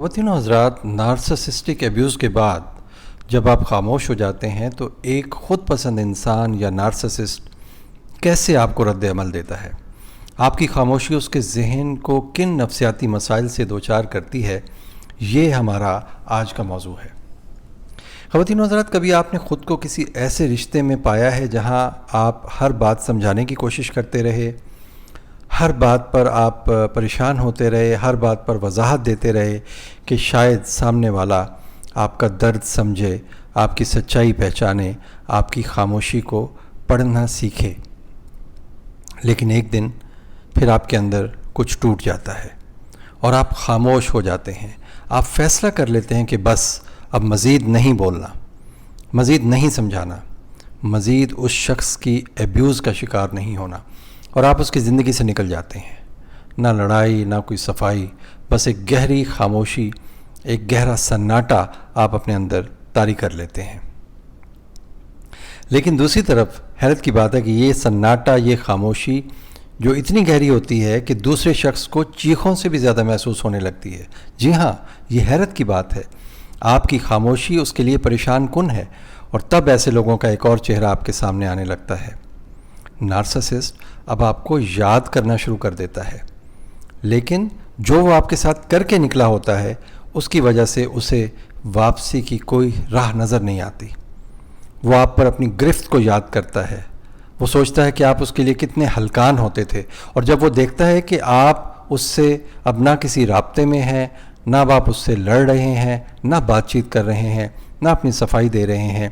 خواتین و حضرات، نارسسسٹک ایبیوز کے بعد جب آپ خاموش ہو جاتے ہیں تو ایک خود پسند انسان یا نارسسسٹ کیسے آپ کو رد عمل دیتا ہے؟ آپ کی خاموشی اس کے ذہن کو کن نفسیاتی مسائل سے دوچار کرتی ہے؟ یہ ہمارا آج کا موضوع ہے۔ خواتین و حضرات، کبھی آپ نے خود کو کسی ایسے رشتے میں پایا ہے جہاں آپ ہر بات سمجھانے کی کوشش کرتے رہے، ہر بات پر آپ پریشان ہوتے رہے، ہر بات پر وضاحت دیتے رہے کہ شاید سامنے والا آپ کا درد سمجھے، آپ کی سچائی پہچانے، آپ کی خاموشی کو پڑھنا سیکھے، لیکن ایک دن پھر آپ کے اندر کچھ ٹوٹ جاتا ہے اور آپ خاموش ہو جاتے ہیں۔ آپ فیصلہ کر لیتے ہیں کہ بس اب مزید نہیں بولنا، مزید نہیں سمجھانا، مزید اس شخص کی ایبیوز کا شکار نہیں ہونا، اور آپ اس کی زندگی سے نکل جاتے ہیں۔ نہ لڑائی، نہ کوئی صفائی، بس ایک گہری خاموشی، ایک گہرا سناٹا آپ اپنے اندر طاری کر لیتے ہیں۔ لیکن دوسری طرف حیرت کی بات ہے کہ یہ سناٹا، یہ خاموشی جو اتنی گہری ہوتی ہے کہ دوسرے شخص کو چیخوں سے بھی زیادہ محسوس ہونے لگتی ہے۔ جی ہاں، یہ حیرت کی بات ہے۔ آپ کی خاموشی اس کے لیے پریشان کن ہے، اور تب ایسے لوگوں کا ایک اور چہرہ آپ کے سامنے آنے لگتا ہے۔ نارسسسٹ اب آپ کو یاد کرنا شروع کر دیتا ہے، لیکن جو وہ آپ کے ساتھ کر کے نکلا ہوتا ہے اس کی وجہ سے اسے واپسی کی کوئی راہ نظر نہیں آتی۔ وہ آپ پر اپنی گرفت کو یاد کرتا ہے۔ وہ سوچتا ہے کہ آپ اس کے لیے کتنے ہلکان ہوتے تھے، اور جب وہ دیکھتا ہے کہ آپ اس سے اب نہ کسی رابطے میں ہیں، نہ اب آپ اس سے لڑ رہے ہیں، نہ بات چیت کر رہے ہیں، نہ اپنی صفائی دے رہے ہیں،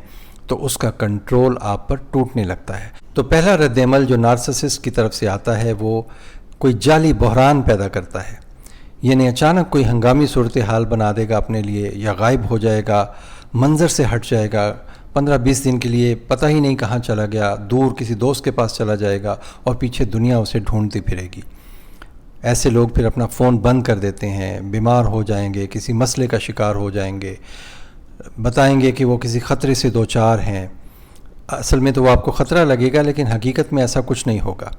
تو اس کا کنٹرول آپ پر ٹوٹنے لگتا ہے۔ تو پہلا رد عمل جو نارسسسٹ کی طرف سے آتا ہے وہ کوئی جعلی بحران پیدا کرتا ہے، یعنی اچانک کوئی ہنگامی صورتحال بنا دے گا اپنے لیے، یا غائب ہو جائے گا، منظر سے ہٹ جائے گا، 15-20 دن کے لیے پتہ ہی نہیں کہاں چلا گیا، دور کسی دوست کے پاس چلا جائے گا، اور پیچھے دنیا اسے ڈھونڈتی پھرے گی۔ ایسے لوگ پھر اپنا فون بند کر دیتے ہیں، بیمار ہو جائیں گے، کسی مسئلے کا شکار ہو جائیں گے، بتائیں گے کہ وہ کسی خطرے سے دوچار ہیں۔ اصل میں تو وہ آپ کو خطرہ لگے گا، لیکن حقیقت میں ایسا کچھ نہیں ہوگا۔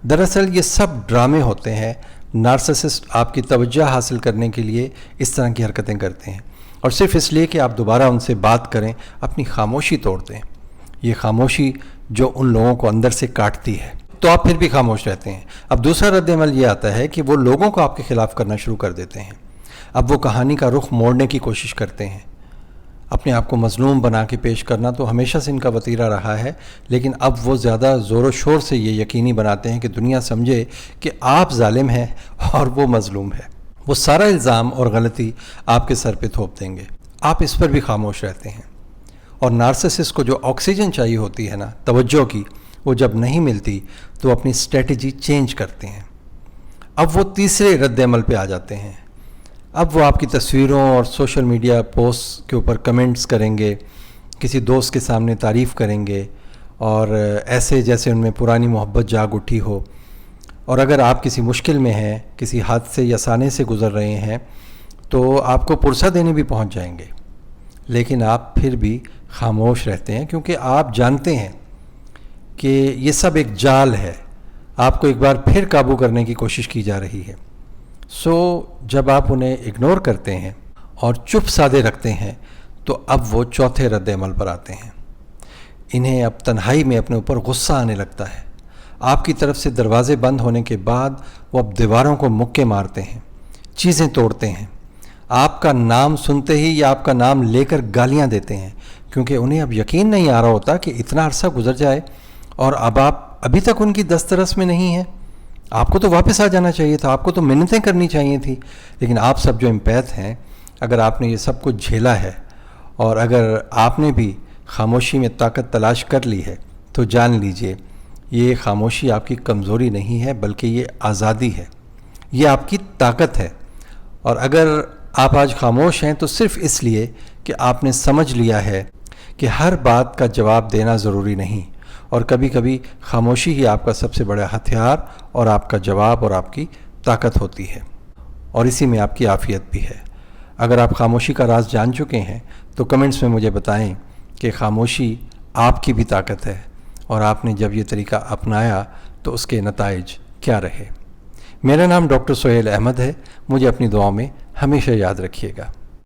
دراصل یہ سب ڈرامے ہوتے ہیں۔ نارسسسٹ آپ کی توجہ حاصل کرنے کے لیے اس طرح کی حرکتیں کرتے ہیں، اور صرف اس لیے کہ آپ دوبارہ ان سے بات کریں، اپنی خاموشی توڑ دیں۔ یہ خاموشی جو ان لوگوں کو اندر سے کاٹتی ہے، تو آپ پھر بھی خاموش رہتے ہیں۔ اب دوسرا رد عمل یہ آتا ہے کہ وہ لوگوں کو آپ کے خلاف کرنا شروع کر دیتے ہیں۔ اب وہ کہانی کا رخ موڑنے کی کوشش کرتے ہیں۔ اپنے آپ کو مظلوم بنا کے پیش کرنا تو ہمیشہ سے ان کا وتیرہ رہا ہے، لیکن اب وہ زیادہ زور و شور سے یہ یقینی بناتے ہیں کہ دنیا سمجھے کہ آپ ظالم ہیں اور وہ مظلوم ہے۔ وہ سارا الزام اور غلطی آپ کے سر پہ تھوپ دیں گے۔ آپ اس پر بھی خاموش رہتے ہیں، اور نارسسسٹ کو جو آکسیجن چاہیے ہوتی ہے نا، توجہ کی، وہ جب نہیں ملتی تو اپنی اسٹریٹجی چینج کرتے ہیں۔ اب وہ تیسرے رد عمل پہ آ جاتے ہیں۔ اب وہ آپ کی تصویروں اور سوشل میڈیا پوسٹ کے اوپر کمنٹس کریں گے، کسی دوست کے سامنے تعریف کریں گے، اور ایسے جیسے ان میں پرانی محبت جاگ اٹھی ہو۔ اور اگر آپ کسی مشکل میں ہیں، کسی حادثے یا سانے سے گزر رہے ہیں، تو آپ کو پرسہ دینے بھی پہنچ جائیں گے، لیکن آپ پھر بھی خاموش رہتے ہیں، کیونکہ آپ جانتے ہیں کہ یہ سب ایک جال ہے، آپ کو ایک بار پھر قابو کرنے کی کوشش کی جا رہی ہے۔ جب آپ انہیں اگنور کرتے ہیں اور چپ سادے رکھتے ہیں، تو اب وہ چوتھے رد عمل پر آتے ہیں۔ انہیں اب تنہائی میں اپنے اوپر غصہ آنے لگتا ہے۔ آپ کی طرف سے دروازے بند ہونے کے بعد وہ اب دیواروں کو مکے مارتے ہیں، چیزیں توڑتے ہیں، آپ کا نام سنتے ہی یا آپ کا نام لے کر گالیاں دیتے ہیں، کیونکہ انہیں اب یقین نہیں آ رہا ہوتا کہ اتنا عرصہ گزر جائے اور اب آپ ابھی تک ان کی دسترس میں نہیں ہیں۔ آپ کو تو واپس آ جانا چاہیے تھا، آپ کو تو منتیں کرنی چاہیے تھی، لیکن آپ سب جو امپیتھ ہیں، اگر آپ نے یہ سب کچھ جھیلا ہے، اور اگر آپ نے بھی خاموشی میں طاقت تلاش کر لی ہے، تو جان لیجئے یہ خاموشی آپ کی کمزوری نہیں ہے، بلکہ یہ آزادی ہے، یہ آپ کی طاقت ہے۔ اور اگر آپ آج خاموش ہیں تو صرف اس لیے کہ آپ نے سمجھ لیا ہے کہ ہر بات کا جواب دینا ضروری نہیں، اور کبھی کبھی خاموشی ہی آپ کا سب سے بڑا ہتھیار اور آپ کا جواب اور آپ کی طاقت ہوتی ہے، اور اسی میں آپ کی عافیت بھی ہے۔ اگر آپ خاموشی کا راز جان چکے ہیں تو کمنٹس میں مجھے بتائیں کہ خاموشی آپ کی بھی طاقت ہے، اور آپ نے جب یہ طریقہ اپنایا تو اس کے نتائج کیا رہے۔ میرا نام ڈاکٹر سہیل احمد ہے. مجھے اپنی دعاؤں میں ہمیشہ یاد رکھیے گا.